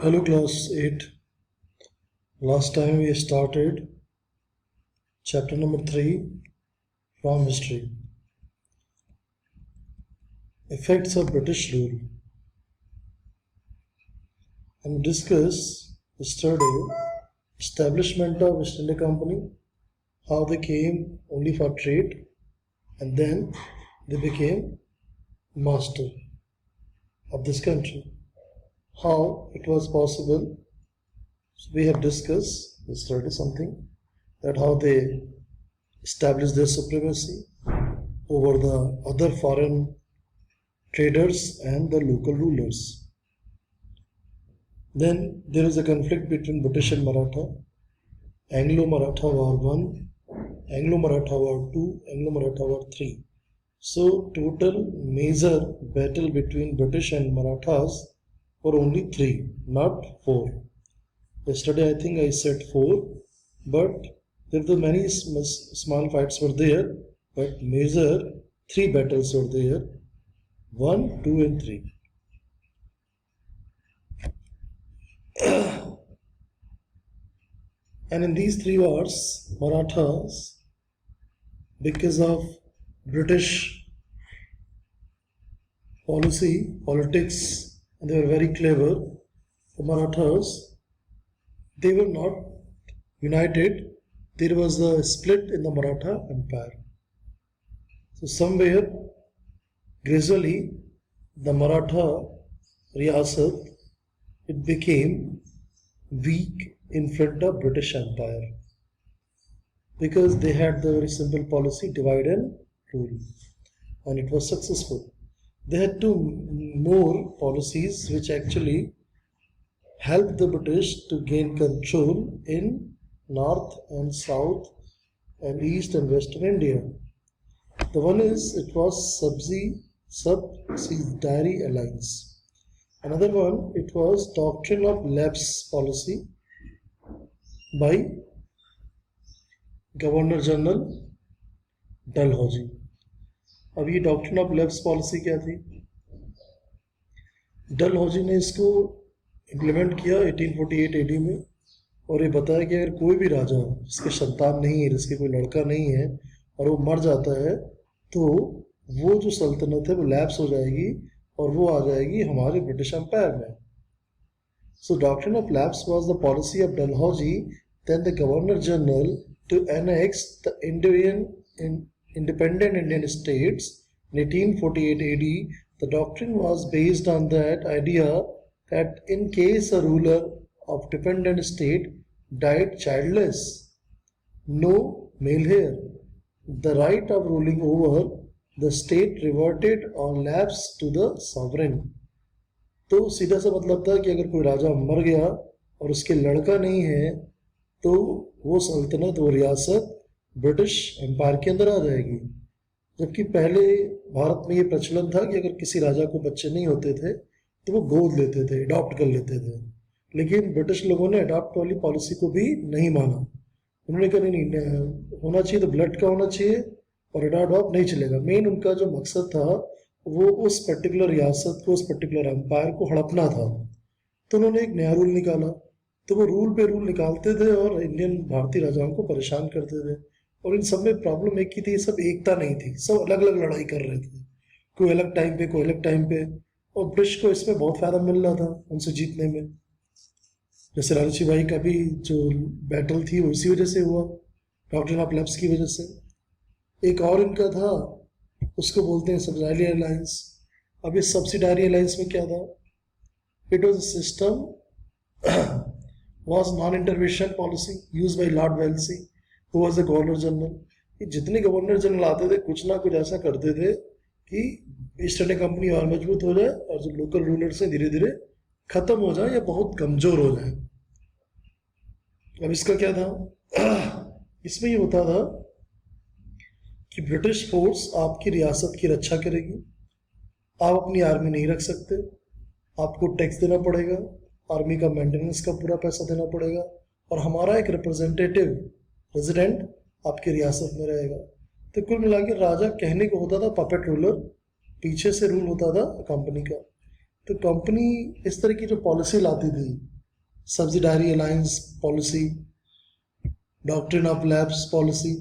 Hello class 8. Last time we started chapter number 3 from history. Effects of British rule. And discuss yesterday establishment of East India Company, how they came only for trade and then they became master of this country. How it was possible. So we have discussed yesterday something that how they established their supremacy over the other foreign traders and the local rulers. Then there is a conflict between British and Maratha, Anglo-Maratha War 1, Anglo-Maratha War 2, Anglo-Maratha War 3. So total major battle between British and Marathas were only 3, not 4. Yesterday I think I said 4, but there were many small fights were there, but major 3 battles were there, 1, 2 and 3. And in these 3 wars, Marathas, because of British politics, and they were very clever, the Marathas, they were not united. There was a split in the Maratha Empire. So somewhere, gradually, the Maratha Riyasat, it became weak in front of British Empire because they had the very simple policy, divide and rule, and it was successful. They had 2 more policies which actually helped the British to gain control in north and south and east and western India. The one is, it was subsidiary alliance. Another one, it was doctrine of lapse policy by Governor General Dalhousie. अब ये doctrine of lapse policy क्या थी? डलहौजी ने इसको implement किया 1848 AD में, और ये बताया कि अगर कोई भी राजा जिसके संतान नहीं है, जिसके कोई लड़का नहीं है और वो मर जाता है, तो वो जो सल्तनत है वो लैप्स हो जाएगी और वो आ जाएगी हमारे ब्रिटिश एम्पायर में. So doctrine of lapse was the policy of Dalhousie, then the governor general to annex the independent Indian states in 1848 AD. The doctrine was based on that idea that in case a ruler of dependent state died childless, no male heir, the right of ruling over the state reverted or lapsed to the sovereign. तो सीधा सा मतलब था कि अगर कोई राजा मर गया और उसके लड़का नहीं है तो वो सल्तनत, वो रियासत ब्रिटिश एम्पायर के अंदर आ जाएगी. जबकि पहले भारत में ये प्रचलन था कि अगर किसी राजा को बच्चे नहीं होते थे तो वो गोद लेते थे, अडॉप्ट कर लेते थे. लेकिन ब्रिटिश लोगों ने अडॉप्ट वाली पॉलिसी को भी नहीं माना. उन्होंने कहा नहीं, होना चाहिए तो ब्लड का होना चाहिए और अडॉप्ट नहीं चलेगा. मेन उनका जो मकसद था वो उस पर्टिकुलर रियासत को, उस पर्टिकुलर एम्पायर को हड़पना था. तो उन्होंने एक नया रूल निकाला. तो वो रूल पे रूल निकालते थे और इंडियन भारतीय राजाओं को परेशान करते थे. और इन सब में प्रॉब्लम एक ही थी, सब एकता नहीं थी, सब अलग अलग लड़ाई कर रहे थे, कोई अलग टाइम पे, कोई अलग टाइम पे. और ब्रिटिश को इसमें बहुत फायदा मिल रहा था उनसे जीतने में. जैसे लालची भाई का भी जो बैटल थी वो इसी वजह से हुआ, डॉक्ट्रिन ऑफ लैप्स की वजह से. एक और इनका था, उसको बोलते हैं सब्सिडारी अलायंस. अब इस सब्सिडारी अलायंस में क्या था? It was a system was non-intervention policy used by Lord Wellesley, who was the governor general. कि जितने गवर्नर जनरल आते थे कुछ ना कुछ ऐसा करते थे कि ईस्ट इंडिया कंपनी और मजबूत हो जाए और जो लोकल रूलर्स हैं धीरे धीरे खत्म हो जाए या बहुत कमजोर हो जाए. अब इसका क्या था? इसमें ये होता था कि ब्रिटिश फोर्स आपकी रियासत की रक्षा करेगी, आप अपनी आर्मी नहीं रख सकते, आपको टैक्स देना पड़ेगा, आर्मी का मेंटेनेंस का पूरा पैसा देना पड़ेगा, और हमारा एक रिप्रेजेंटेटिव रेजिडेंट आपकी रियासत में रहेगा. तो कुल मिला के राजा कहने को होता था पपेट रूलर, पीछे से रूल होता था कंपनी का. तो कंपनी इस तरह की जो पॉलिसी लाती थी subsidiary alliance policy, doctrine of labs policy,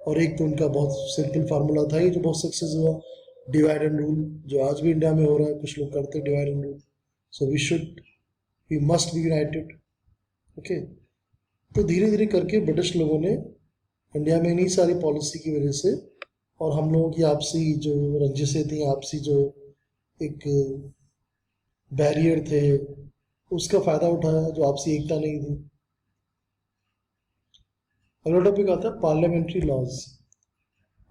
और एक तो उनका बहुत सिंपल फार्मूला था ये जो बहुत सक्सेस हुआ, डिवाइड एंड रूल, जो आज भी इंडिया में हो रहा है, कुछ लोग करते हैं divide and rule. So we must be united. Okay, तो धीरे धीरे करके ब्रिटिश लोगों ने इंडिया में इन्हीं सारी पॉलिसी की वजह से, और हम लोगों की आपसी जो रंजिशें थी, आपसी जो एक बैरियर थे, उसका फायदा उठाया, जो आपसी एकता नहीं थी। अगला टॉपिक आता है पार्लियामेंट्री लॉज।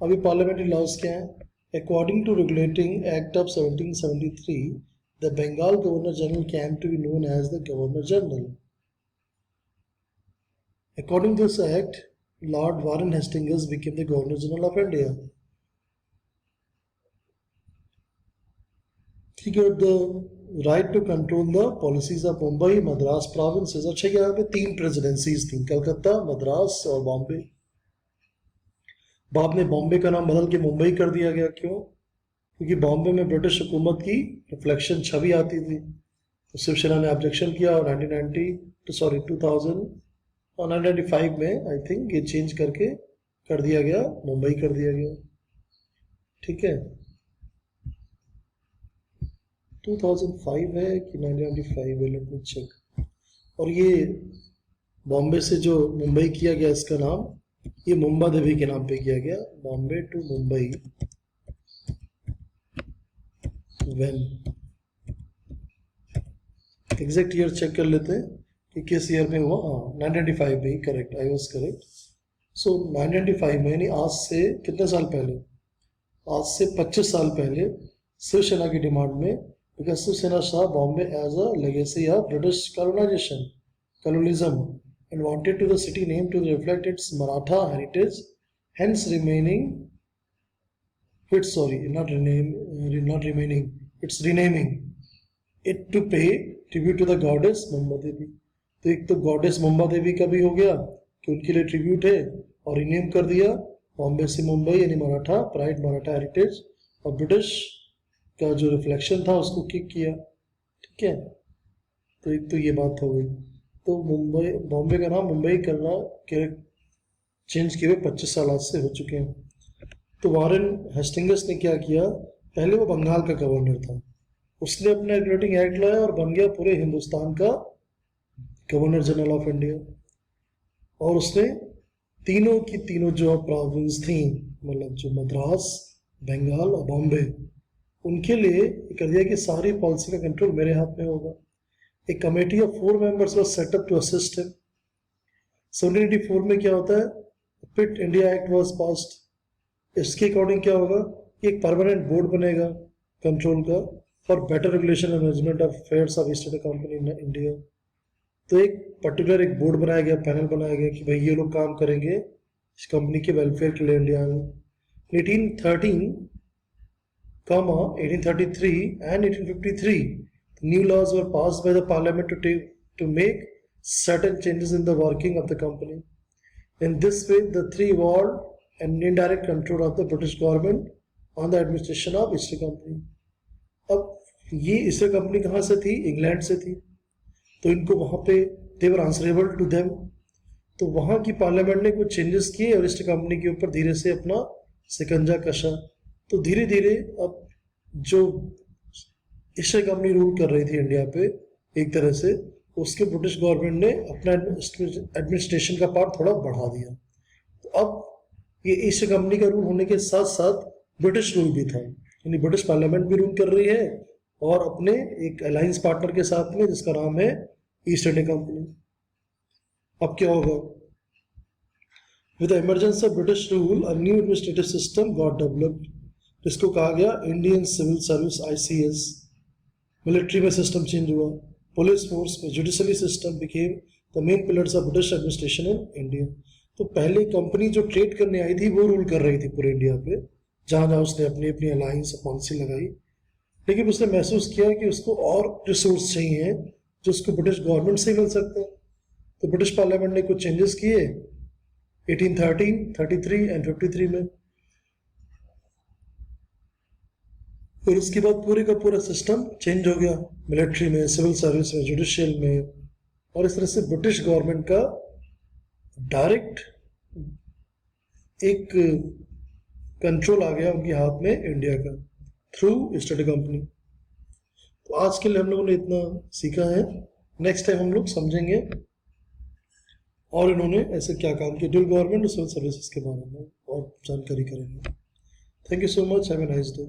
अभी पार्लियामेंट्री लॉज क्या है? According to regulating act of 1773, the Bengal governor general came to be known as the governor general. According to this act, Lord Warren Hastings became the Governor General of India. He got the right to control the policies of Mumbai, Madras provinces. अच्छा, यहाँ पे 3 presidencies थी, कलकत्ता, मद्रास और बॉम्बे। बाद में बॉम्बे का नाम बदल के मुंबई कर दिया गया। क्यों? क्योंकि बॉम्बे में ब्रिटिश हुकूमत की रिफ्लेक्शन छवि आती थी, तो शिवसेना ने ऑब्जेक्शन किया और 1995 में आई थिंक ये चेंज करके कर दिया गया, मुंबई कर दिया गया। ठीक है, 2005 है कि 1995 है, लेट मी चेक। और ये बॉम्बे से जो मुंबई किया गया, इसका नाम ये मुंबा देवी के नाम पे किया गया, Bombay to Mumbai. When exact year check कर लेते हैं कि किस ईयर में हुआ। हाँ, 1995 में ही, करेक्ट, आई वाज करेक्ट। सो 1995 में, यानी आज से कितने साल पहले? आज से 25 साल पहले शिवसेना की डिमांड में, because Shivsena saw Bombay as a legacy of British colonialism, and wanted to the city name to reflect its Maratha heritage, hence renaming it to pay tribute to the goddess Mumba Devi. तो एक तो goddess Mumba Devi का भी हो गया कि उनके लिए ट्रिब्यूट है, और रिनेम कर दिया बॉम्बे से मुंबई, यानी मराठा प्राइड, मराठा हेरिटेज, और ब्रिटिश का जो रिफ्लेक्शन था उसको किक किया। ठीक है, तो एक तो ये बात हो गई। तो मुंबई, बॉम्बे का नाम मुंबई करना के चेंज किए हुए 25 साल आज से हो चुके हैं। तो वारेन हेस्टिंग्स ने क्या किया? पहले वो बंगाल का गवर्नर था, उसने अपना रेगुलेटिंग एक्ट लाया और बन गया पूरे हिंदुस्तान का गवर्नर जनरल ऑफ इंडिया। और उसने तीनों की तीनों जो प्रोविंस थी, मतलब जो मद्रास, बंगाल और बॉम्बे, उनके लिए कर दिया कि सारी पॉलिसी का कंट्रोल मेरे हाथ में होगा। एक committee of 4 members was set up to assist him. 1784 में क्या होता है? Pitt India act was passed. इसके अकॉर्डिंग क्या होगा? एक परमानेंट बोर्ड बनेगा कंट्रोल का for better regulation and management of affairs of East India company in India. तो एक पर्टिकुलर एक बोर्ड बनाया गया, पैनल बनाया गया कि भाई ये लोग काम करेंगे इस कंपनी के वेलफेयर के लिए इंडिया में। 1813, 1833 and 1853, new laws were passed by the parliament to make certain changes in the working of the company. In this way, the three evolved an indirect control of the British government on the administration of East India Company. अब ये east India company कहाँ से थी? England से थी। तो इनको वहाँ पे दे वर आंसरेबल टू देम, तो वहाँ की पार्लियामेंट ने कुछ चेंजेस किए और ईस्ट कंपनी के ऊपर धीरे से अपना शिकंजा कसा। तो धीरे धीरे अब जो ईस्ट इंडिया कंपनी रूल कर रही थी इंडिया पे एक तरह से, उसके ब्रिटिश गवर्नमेंट ने अपना एडमिनिस्ट्रेशन का पार्ट थोड़ा बढ़ा दिया। तो अब ये ईस्ट इंडिया कंपनी का रूल होने के साथ साथ ब्रिटिश रूल भी था, यानी ब्रिटिश पार्लियामेंट भी रूल कर रही है और अपने एक अलायंस पार्टनर के साथ में जिसका नाम है ईस्ट इंडिया कंपनी। अब क्या होगा? With the emergence of British rule a new administrative system got developed, जिसको कहा गया Indian civil service ICS। Military में सिस्टम चेंज हुआ, पुलिस फोर्स में judiciary system became the main pillars of British administration in India. तो पहले company जो trade करने आई थी वो रूल कर रही थी पूरे इंडिया पे, जहाँ जहाँ उसने अपनी अपनी अलायंस पॉलिसी लगाई, लेकिन उसने महसूस किया कि उसको और रिसोर्स चाहिए जो उसको ब्रिटिश गवर्नमेंट से मिल सकते हैं। तो ब्रिटिश पार्लियामेंट ने कुछ चेंजेस किए 1813, 33 एंड 53 में। फिर उसके बाद पूरे का पूरा सिस्टम चेंज हो गया, मिलिट्री में, सिविल सर्विस में, जुडिशियल में, और इस तरह से ब्रिटिश गवर्नमेंट का डायरेक्ट एक कंट्रोल आ गया उनके हाथ में इंडिया का थ्रू ईस्ट इंडिया कंपनी। तो आज के लिए हम लोगों ने इतना सीखा है। नेक्स्ट टाइम हम लोग समझेंगे और इन्होंने ऐसे क्या काम किया ड्यूल गवर्नमेंट और सिविल सर्विसेज के बारे में और जानकारी करेंगे। Thank you so much, have a nice day.